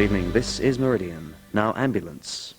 Good evening, this is Meridian. Now ambulance.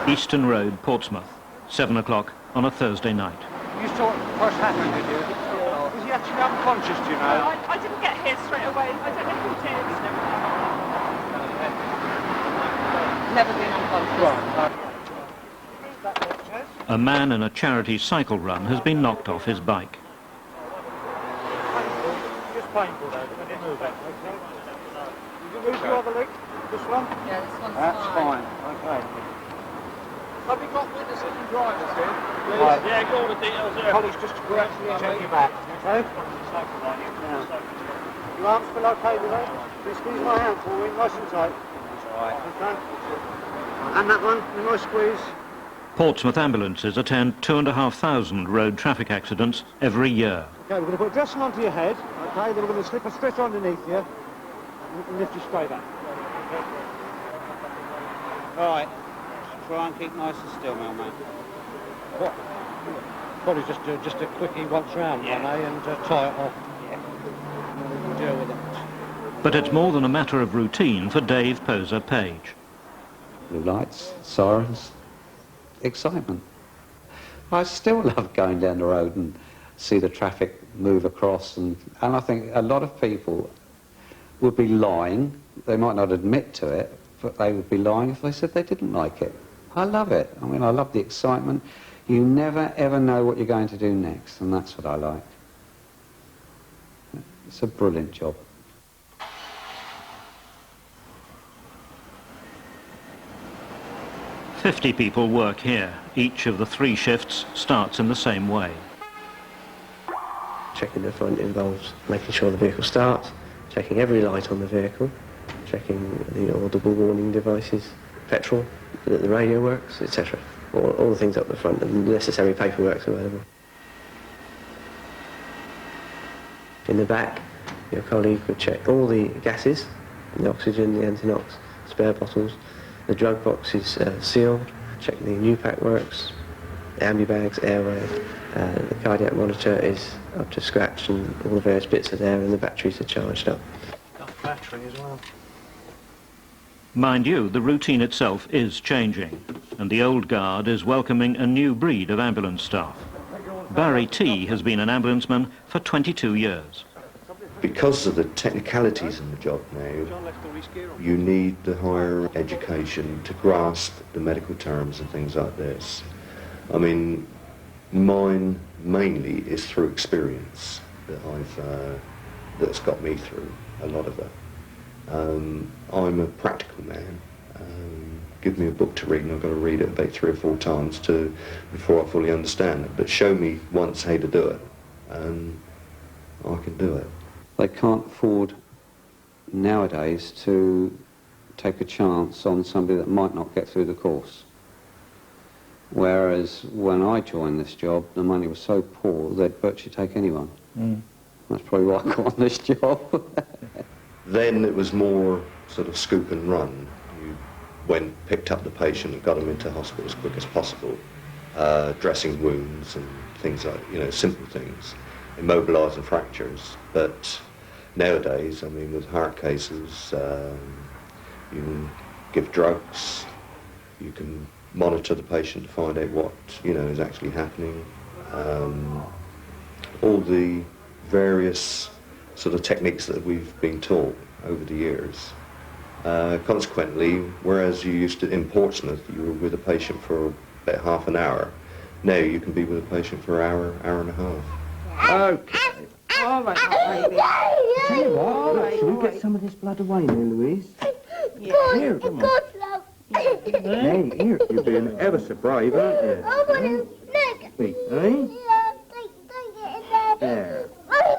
Eastern Road, Portsmouth, 7 o'clock on a Thursday night. You saw what first happened, did you? Was he actually unconscious, do you know? I didn't get here straight away. I don't know who it is. Never been unconscious. A man in a charity cycle run has been knocked off his bike. Just painful though, but I didn't move it. Okay. Did you move your other leg? This one? Yeah, this one's That's fine. Okay. Have you got witnesses and drivers here? Right. Yeah, got all the details there. College just to check your back. Okay? Now, your arms feel okay today? Can you squeeze my hand for me, nice and tight? Alright. Okay. And that one, a nice squeeze. Portsmouth ambulances attend 2,500 road traffic accidents every year. Okay, we're going to put a dressing onto your head, okay, then we're going to slip a stretcher underneath you and lift you straight up. Okay. Alright, try and keep nice and still, my man. What? Probably just a quickie once round, yeah. And tie it off. Yeah. We'll deal with it. But it's more than a matter of routine for Dave Poser Page. Blue lights, sirens, excitement. I still love going down the road and see the traffic move across, and I think a lot of people would be lying. They might not admit to it, but they would be lying if they said they didn't like it. I love it. I mean, I love the excitement. You never ever know what you're going to do next, and that's what I like. It's a brilliant job. "50 people work here. Each of the 3 shifts starts in the same way. Checking the front involves making sure the vehicle starts, checking every light on the vehicle, checking the audible warning devices, petrol, that the radio works, etc. All the things up the front and the necessary paperwork's available. In the back, your colleague would check all the gases, the oxygen, the anti-nox, spare bottles. The drug box is sealed, check the new pack works, the ambu-bags, airway, the cardiac monitor is up to scratch and all the various bits are there and the batteries are charged up. Got a battery as well. Mind you, the routine itself is changing, and the old guard is welcoming a new breed of ambulance staff. Barry T has been an ambulanceman for 22 years. Because of the technicalities in the job now, you need the higher education to grasp the medical terms and things like this. I mean, mine mainly is through experience that that's got me through a lot of it. I'm a practical man. Give me a book to read and I've got to read it about 3 or 4 times before I fully understand it. But show me once how to do it and I can do it. They can't afford nowadays to take a chance on somebody that might not get through the course. Whereas when I joined this job, the money was so poor they'd virtually take anyone. That's probably why I got on this job. Then it was more sort of scoop and run. You went, picked up the patient and got them into hospital as quick as possible, dressing wounds and things like, simple things, immobilising fractures. But nowadays, I mean, with heart cases, you can give drugs, you can monitor the patient to find out what, is actually happening. All the various sort of techniques that we've been taught over the years. Consequently, whereas you used to, in Portsmouth, you were with a patient for about half an hour, now you can be with a patient for an hour, hour and a half. Okay. All right, baby. Tell you what, look, should we get some of this blood away now, Louise? Yeah. Here, come on. Hey, here, you're being ever so brave, aren't you? I want to snack. Wait, eh? Yeah, take it in there. There. Mommy,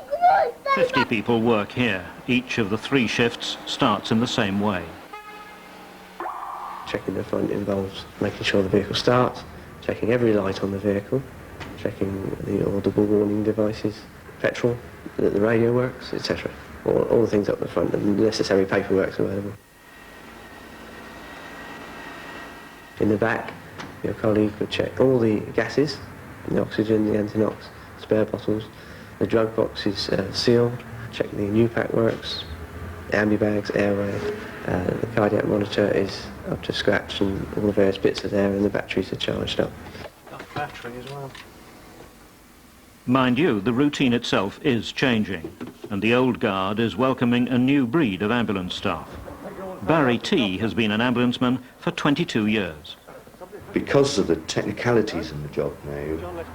come on, 50 people work here. Each of the 3 shifts starts in the same way. Checking the front involves making sure the vehicle starts, checking every light on the vehicle, checking the audible warning devices, petrol, that the radio works, etc. All the things up the front and the necessary paperwork's available. In the back, your colleague would check all the gases, the oxygen, the anti-nox, spare bottles, the drug box is sealed, check the new pack works, the ambu bags, airway, the cardiac monitor is up to scratch and all the various bits are there and the batteries are charged up. Got battery as well. Mind you, the routine itself is changing, and the old guard is welcoming a new breed of ambulance staff. Barry T has been an ambulanceman for 22 years. Because of the technicalities in the job now,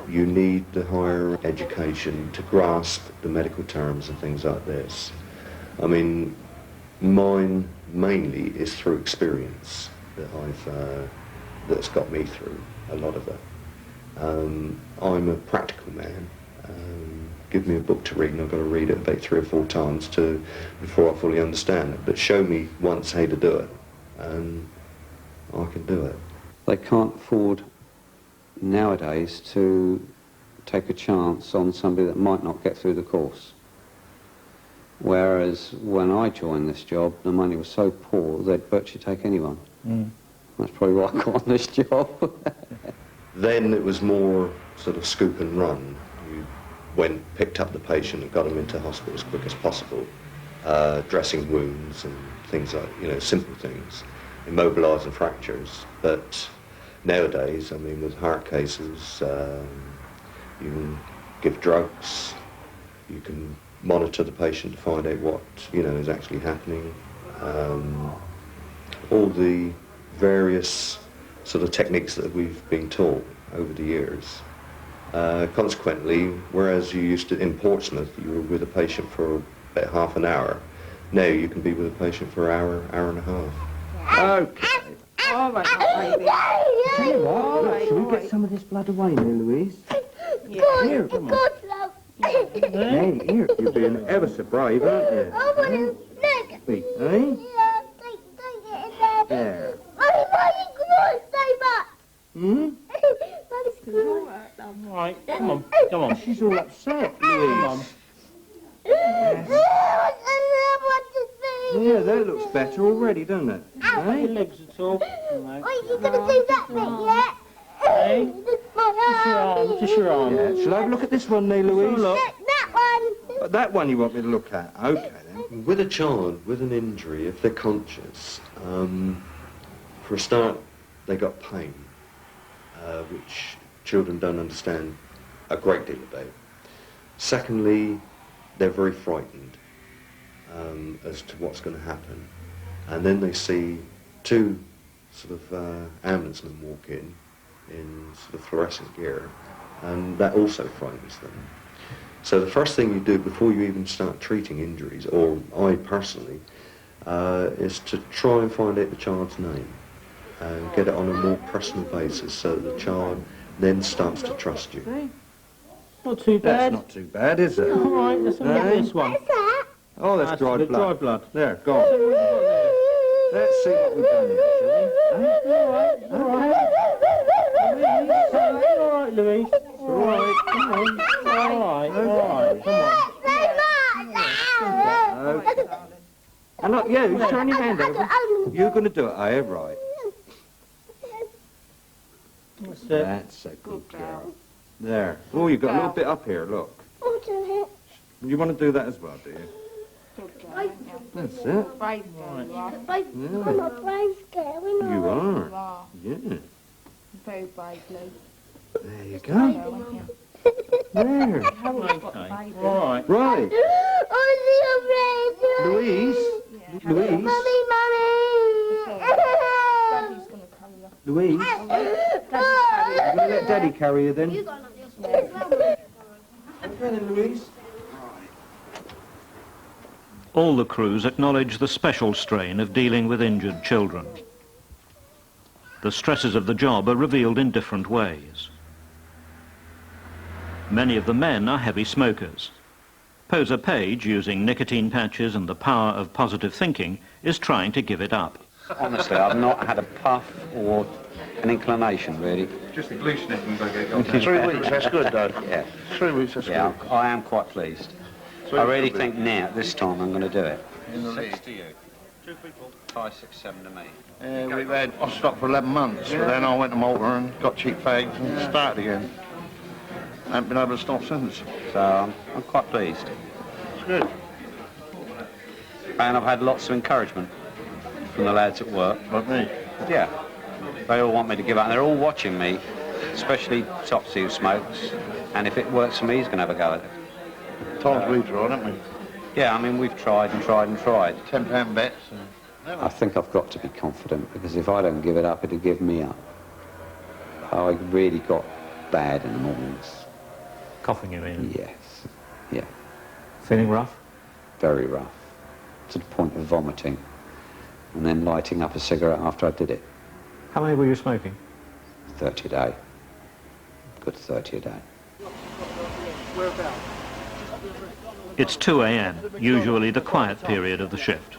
you need the higher education to grasp the medical terms and things like this. I mean, mine mainly is through experience that's got me through a lot of it. I'm a practical man. Give me a book to read and I've got to read it about 3 or 4 times before I fully understand it. But show me once how to do it and I can do it. They can't afford nowadays to take a chance on somebody that might not get through the course. Whereas when I joined this job, the money was so poor they'd virtually take anyone. That's probably why I got on this job. Then it was more sort of scoop and run. You went, picked up the patient and got them into hospital as quick as possible, dressing wounds and things like, simple things, immobilising fractures. But nowadays, I mean, with heart cases, you can give drugs, you can monitor the patient to find out what, is actually happening. All the various sort of techniques that we've been taught over the years. Consequently, whereas you used to, in Portsmouth, you were with a patient for about half an hour, now you can be with a patient for an hour and a half. Okay. All right, baby. Tell you what, look, shall we get some of this blood away now, Louise? Yeah. Here, come on. Hey, here, you're being ever so brave, aren't you? I want to look. Wait, eh? Yeah, take it in there. There. Mommy, why stay back? Hmm? Right, come on. She's all upset, Louise. Yeah, that looks better already, doesn't it? Your Eh? legs at all? Wait, you going to do that bit yet? Hey? My Just your arm. Yeah, shall I have a look at this one now, Louise? Look. That one. That one you want me to look at? Okay, then. With a child with an injury, if they're conscious, for a start, they got pain, which children don't understand a great deal about. Secondly, they're very frightened as to what's going to happen. And then they see 2 sort of ambulancemen walk in sort of fluorescent gear, and that also frightens them. So the first thing you do before you even start treating injuries, or I personally, is to try and find out the child's name and get it on a more personal basis so that the child then starts to trust you. Not too That's bad. not too bad, is it? All right, let's have a look at this one. Oh, that's dried the blood. dry blood. There, go on. Let's see what we've done here, shall we? Eh? All right. All right, Louise. All right, come on. All right, come on. And look, you, turn your hand over. You're going to do it, are you? Right. That's it. That's a good girl. There. Oh, you've got a little bit up here, look. You want to do that as well, do you? That's it. I'm a brave girl, You are. Yeah. Very brave, Lou. There you go. There. Okay. All right. Right. Oh, Louise. Louise. Mommy. Daddy's going to carry you. Louise. You're going to let Daddy carry you then? Okay then, Louise. All the crews acknowledge the special strain of dealing with injured children. The stresses of the job are revealed in different ways. Many of the men are heavy smokers. Poser Page, using nicotine patches and the power of positive thinking, is trying to give it up. Honestly, I've not had a puff or an inclination, really. Just loosen it and go get going. 3 weeks, that's good though. Yeah. 3 weeks, that's Yeah, good. I am quite pleased. I really think now, this time, I'm going to do it. 6 to you. 2 people. 5, 6, 7 to me. I stopped for 11 months, but then I went to Malta and got cheap fags and started again. I haven't been able to stop since. So I'm quite pleased. It's good. And I've had lots of encouragement from the lads at work. Like me. Yeah. They all want me to give up. And they're all watching me, especially Topsy, who smokes. And if it works for me, he's going to have a go at it. Times we tried, haven't we? Yeah, I mean, we've tried and tried and tried. £10 bets. I think I've got to be confident, because if I don't give it up, it'll give me up. I really got bad in the mornings. Coughing, you mean? Yes. Yeah. Feeling rough? Very rough. To the point of vomiting. And then lighting up a cigarette after I did it. How many were you smoking? 30 a day. Good 30 a day. It's 2 a.m., usually the quiet period of the shift.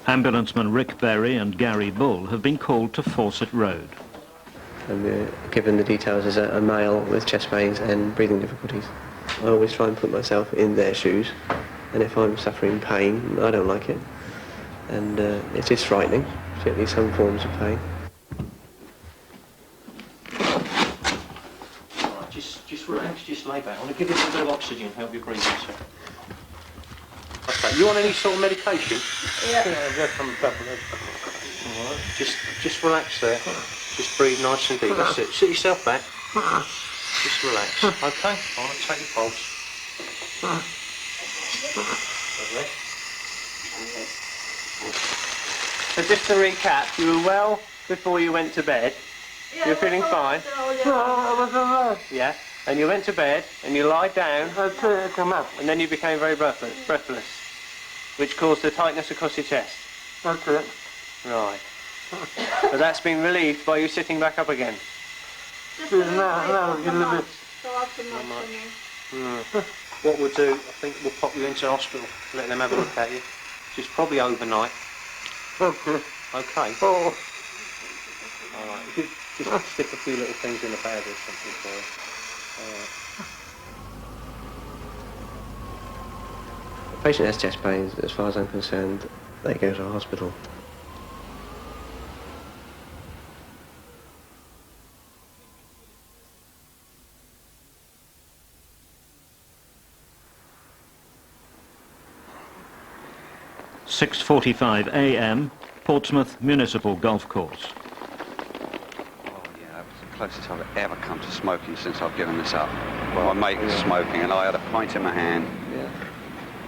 Ambulancemen Rick Berry and Gary Bull have been called to Fawcett Road. And we're given the details as a male with chest pains and breathing difficulties. I always try and put myself in their shoes, and if I'm suffering pain, I don't like it. And it is frightening, particularly some forms of pain. Right, just relax, just lay back. I want to give you a little bit of oxygen, help you breathe, sir. Okay, you on any sort of medication? Yeah. I've some tablets. All right, just relax there. Just breathe nice and deep. That's it. Sit yourself back. Just relax. Okay, all right, take your pulse. Lovely. So just to recap, you were well before you went to bed. Yeah, You're feeling fine? Yeah. And you went to bed and you lied down. And then you became very breathless, which caused a tightness across your chest. That's it. Right. But that's been relieved by you sitting back up again. What we'll do, I think we'll pop you into hospital, let them have a look at you. Just probably overnight. Okay. Okay. Oh. All right. If you just stick a few little things in the bag or something for you. The patient has chest pains. As far as I'm concerned, they go to a hospital. .45 a.m, Portsmouth Municipal Golf Course. Oh, yeah, that was the closest I've ever come to smoking since I've given this up. Well, my mate was smoking and I had a pint in my hand. Yeah.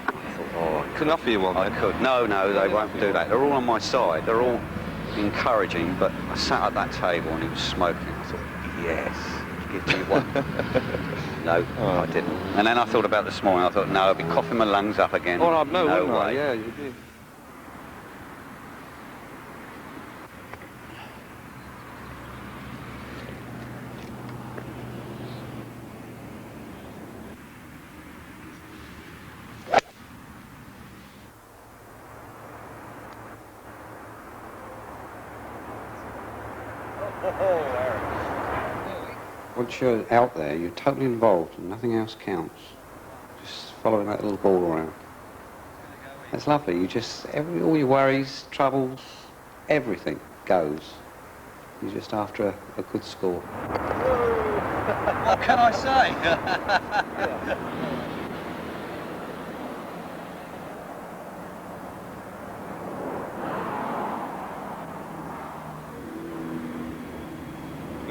I thought, oh, couldn't offer you one. I could. No, they won't do that. They're all on my side. They're all encouraging, but I sat at that table and he was smoking. I thought, yes, give me one. No, I didn't. And then I thought about this morning. I thought, no, I'll be coughing my lungs up again. Oh, no, no wouldn't I? way. Yeah, you did. Once you're out there, you're totally involved and nothing else counts. Just following that little ball around. It's lovely. You just, all your worries, troubles, everything goes. You're just after a good score. What can I say?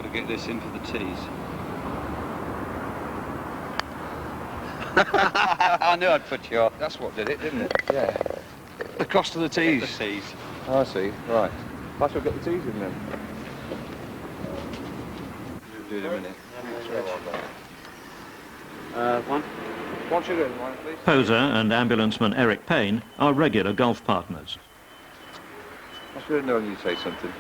to get this in for the T's. I knew I'd put you off. That's what did it, didn't it? Yeah. The cost of the T's. The T's. Oh, I see. Right. I shall get the T's in then. Do it in a minute. One sugar and one, please. Poser and ambulanceman Eric Payne are regular golf partners. I should have known you'd say something.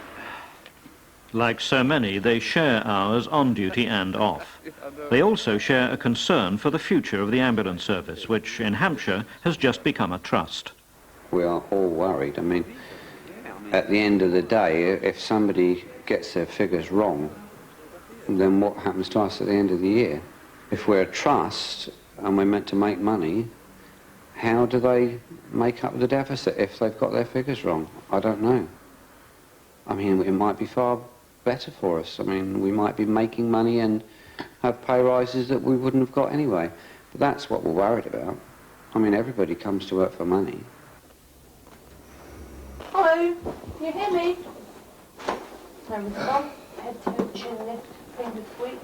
Like so many, they share hours on duty and off. They also share a concern for the future of the ambulance service, which in Hampshire has just become a trust. We are all worried. I mean, at the end of the day, if somebody gets their figures wrong, then what happens to us at the end of the year? If we're a trust and we're meant to make money, how do they make up the deficit if they've got their figures wrong? I don't know. I mean, it might be far better for us. I mean, we might be making money and have pay rises that we wouldn't have got anyway. But that's what we're worried about. I mean, everybody comes to work for money. Hello, can you hear me? Home from, head to chin lift, finger sweep.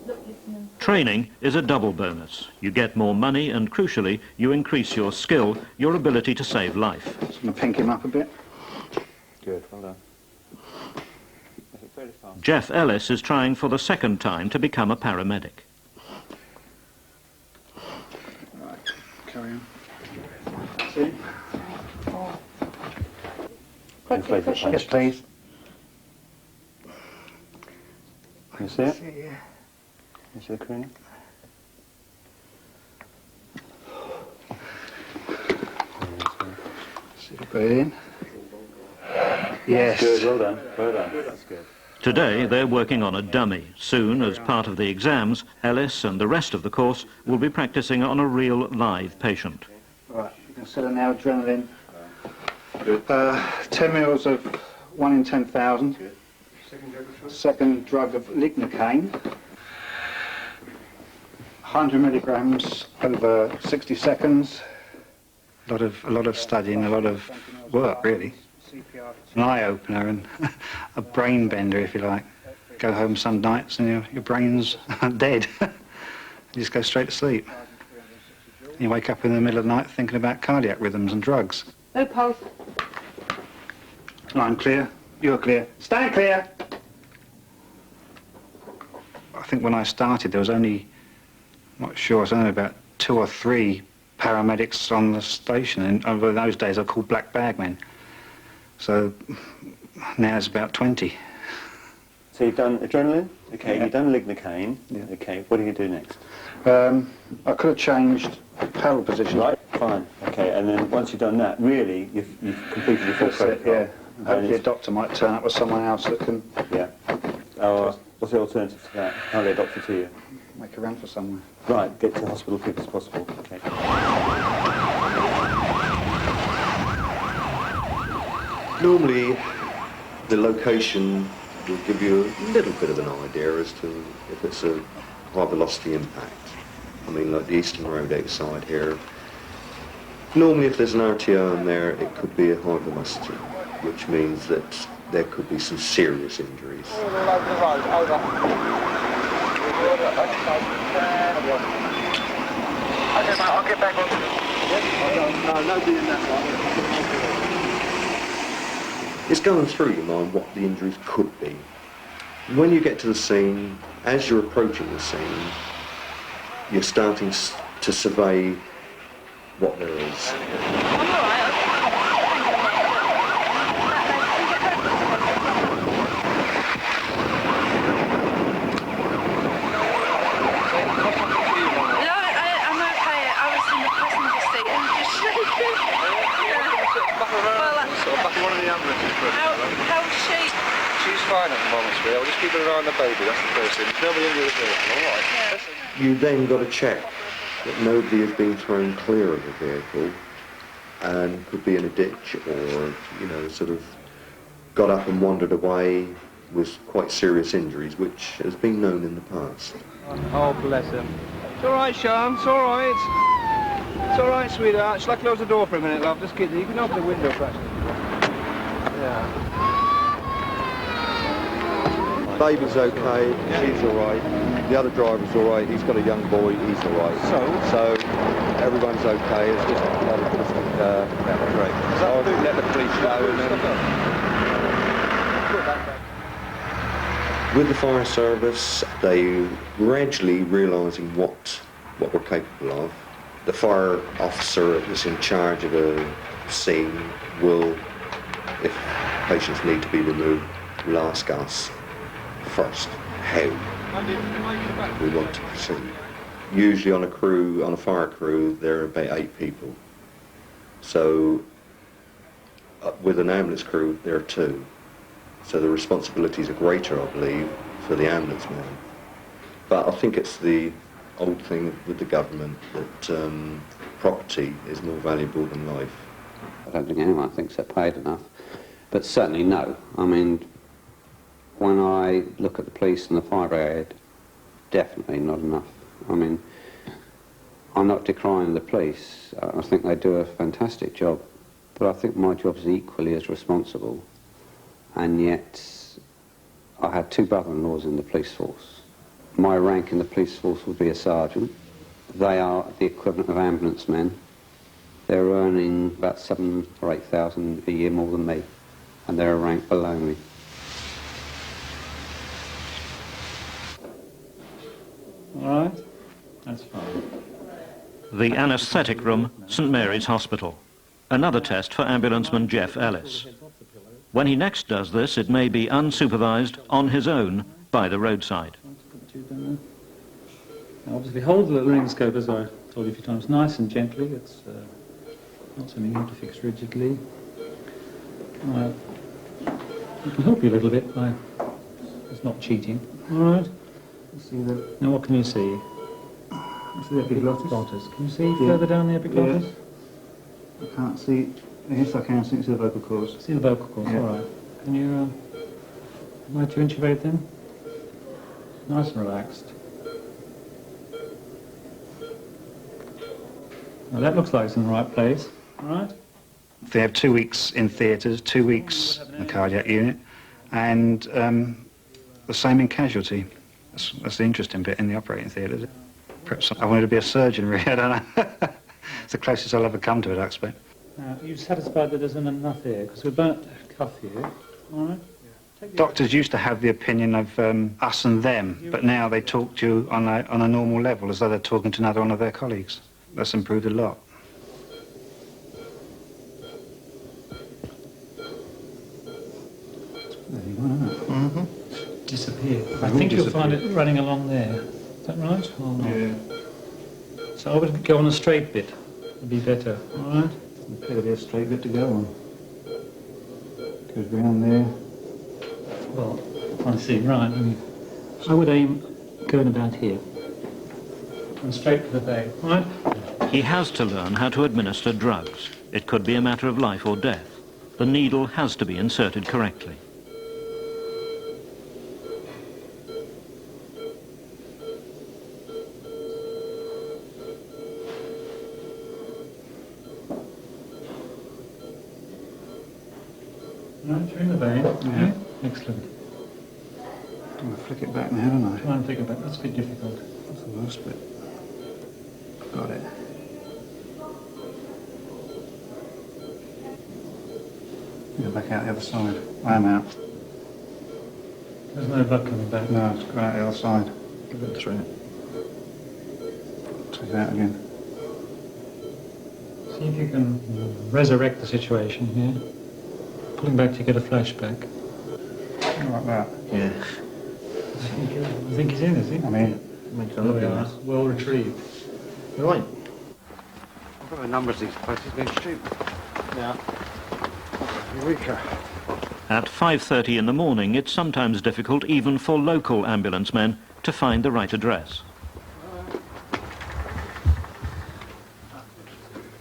Look, listen and... Training is a double bonus. You get more money and, crucially, you increase your skill, your ability to save life. Just going to pink him up a bit. Good, well done. Jeff Ellis is trying for the second time to become a paramedic. Right, carry on. See? Yes, please. Can you see it? Yeah. You see the crooning? See the breathe in. Yes. Good, well done. Well done. That's good. Today, they're working on a dummy. Soon, as part of the exams, Ellis and the rest of the course will be practicing on a real live patient. Right, you can set her now, adrenaline. 10 mils of 1 in 10,000. Second drug of lignocaine. 100 milligrams over 60 seconds. A lot of studying, a lot of work, really. An eye-opener and a brain bender, if you like. Go home some nights and your brain's dead. You just go straight to sleep. You wake up in the middle of the night thinking about cardiac rhythms and drugs. No pulse. Line clear. You're clear. Stand clear! I think when I started there was only, I'm not sure, it's only about 2 or 3 paramedics on the station, and over those days they were called black bagmen. So now it's about 20. So you've done adrenaline, okay, Yeah. you've done lignocaine, Yeah. okay, what do you do next? I could have changed paddle position. Right, fine, okay, and then once you've done that, really, you've completed your full That's it, protocol. yeah. Hopefully a doctor might turn up with someone else that can Yeah. What's the alternative to that? How they doctor to you? make a run for somewhere. Right, get to the hospital as quick as possible, okay. Normally, the location will give you a little bit of an idea as to if it's a high velocity impact. I mean, like the Eastern Road outside here. Normally, if there's an RTO in there, it could be a high velocity, which means that there could be some serious injuries. I'll get back on. No, nobody in that one. It's going through your mind what the injuries could be. When you get to the scene, as you're approaching the scene, you're starting to survey what there is. I'm okay. I was in the passenger seat and just shaking. Back in one of the ambulances. How's she? She's fine at the moment, sweetheart. We'll just keep an eye on the baby. That's the first thing. There's nobody in the vehicle, all right? You then got to check that nobody has been thrown clear of the vehicle and could be in a ditch or, you know, sort of got up and wandered away with quite serious injuries, which has been known in the past. Oh, bless him. It's all right, Sean. It's all right. It's all right, sweetheart. Shall I close the door for a minute, love? Just kidding. You can open the window, perhaps. Yeah. Baby's okay, she's all right. The other driver's all right. He's got a young boy. He's all right. So everyone's okay. It's just another bit of down the track. So I'll let the police know and then. With the fire service, they gradually realising what we're capable of. The fire officer that's in charge of a scene will, if patients need to be removed, will ask us first how we want to proceed. Usually on a fire crew, there are about 8 people. So with an ambulance crew, there are 2. So the responsibilities are greater, I believe, for the ambulance man. But I think it's the old thing with the government that property is more valuable than life. I don't think anyone thinks they're paid enough, but certainly no. I mean, when I look at the police and the fire brigade, definitely not enough. I mean, I'm not decrying the police. I think they do a fantastic job, but I think my job is equally as responsible. And yet, I had 2 brother-in-laws in the police force. My rank in the police force would be a sergeant. They are the equivalent of ambulance men. They're earning about 7,000 or 8,000 a year more than me, and they're a rank below me. All right, that's fine. The anaesthetic room, St Mary's Hospital. Another test for ambulanceman Jeff Ellis. When he next does this, it may be unsupervised, on his own, by the roadside. Obviously hold the little ring scope, as I told you a few times, nice and gently. It's not something you have to fix rigidly. It can help you a little bit by it's not cheating. All right. See that. Now what can you see? You see the epiglottis? Can you see further down the epiglottis? I can't see. Yes, I can see the vocal cords. See the vocal cords. All right. Can you like to intubate them? Nice and relaxed. Now that looks like it's in the right place. All right. They have 2 weeks in theatres, 2 weeks in the cardiac unit, and the same in casualty. That's the interesting bit in the operating theatre. Perhaps I wanted to be a surgeon, really. I don't know. It's the closest I'll ever come to it, I expect. Now, are you satisfied that there's enough here? Because we're about to cuff you. All right. Doctors used to have the opinion of us and them, but now they talk to you on a normal level, as though they're talking to another one of their colleagues. That's improved a lot. There you are, isn't it? Mm-hmm. Disappeared. I think you'll find it running along there. Is that right? Or not? Yeah. So I would go on a straight bit. It'd be better. All right. There'll be a straight bit to go on. Goes round there. Well, I see. Right. I would aim going about here. And straight for the bay. All right. He has to learn how to administer drugs. It could be a matter of life or death. The needle has to be inserted correctly. Right, you're in the vein. Yeah. Excellent. I'm going to flick it back now, haven't I? Try and flick it back. That's a bit difficult. That's the worst bit. Got it. Go back out the other side. I am out. There's no blood coming back. No, it's going out the other side. Give it a try. Take it out again. See if you can resurrect the situation here. Pulling back to get a flashback. Like that. Yeah. I think he's in, is he? I'm in. There we are. Well retrieved. Right. I've got a number of these places being stupid. Yeah. Eureka. At 5:30 in the morning, it's sometimes difficult, even for local ambulance men, to find the right address.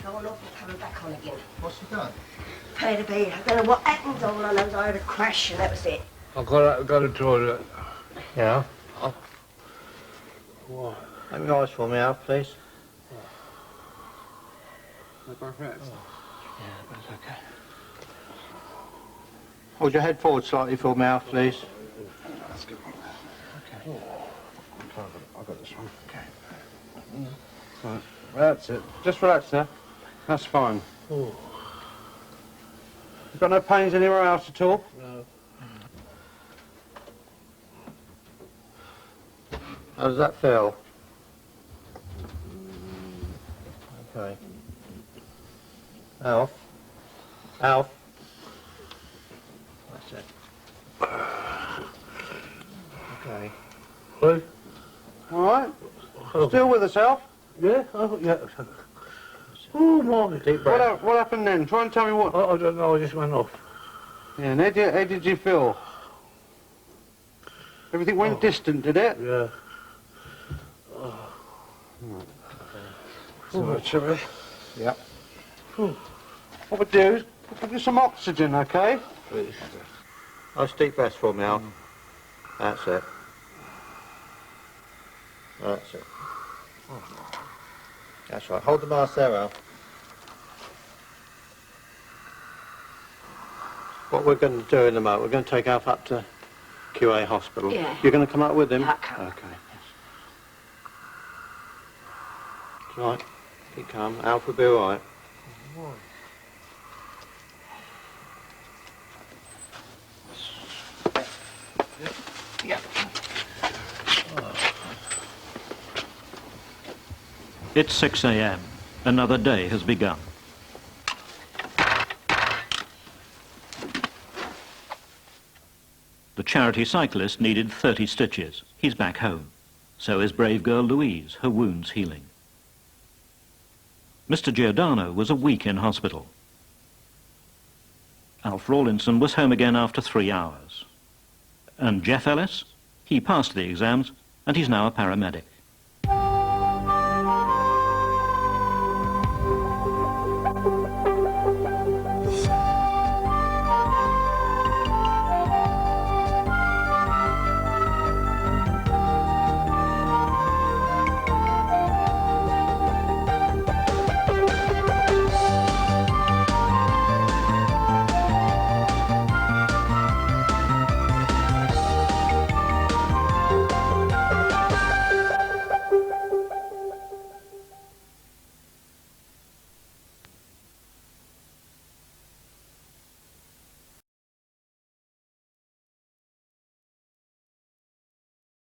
Coming back on again. What's he done? Paid a bill. I don't know what happened. All I know is I had a crash and that was it. I've got to toilet. Yeah. What? Have you eyes for me out, please? Yeah, that's okay. Hold your head forward slightly for me out, please. That's good. I've got this one. Okay. Right. That's it. Just relax there. That's fine. You've got no pains anywhere else at all? No. How does that feel? Okay. Alf. Alf. That's it. Okay. What? All right. Still with us, Alf? Yeah. Oh, yeah. Oh, my. Deep breath. What happened then? Try and tell me what. I don't know. I just went off. Yeah. And how did you feel? Everything went distant, did it? Yeah. Oh. Right. Okay. Shall we? Yep. What we'll do is we'll give you some oxygen, okay? Please. Nice deep breath for me, Al. That's it. That's it. That's right. Hold the mask there, Al. What we're going to do in a moment, we're going to take Alf up to QA Hospital. Yeah. You're going to come up with him? Yeah, okay. It's all right. Keep calm. Alf will be all right. Yeah. It's 6 a.m. Another day has begun. The charity cyclist needed 30 stitches. He's back home. So is brave girl Louise, her wounds healing. Mr. Giordano was a week in hospital. Alf Rawlinson was home again after 3 hours. And Jeff Ellis? He passed the exams, and he's now a paramedic.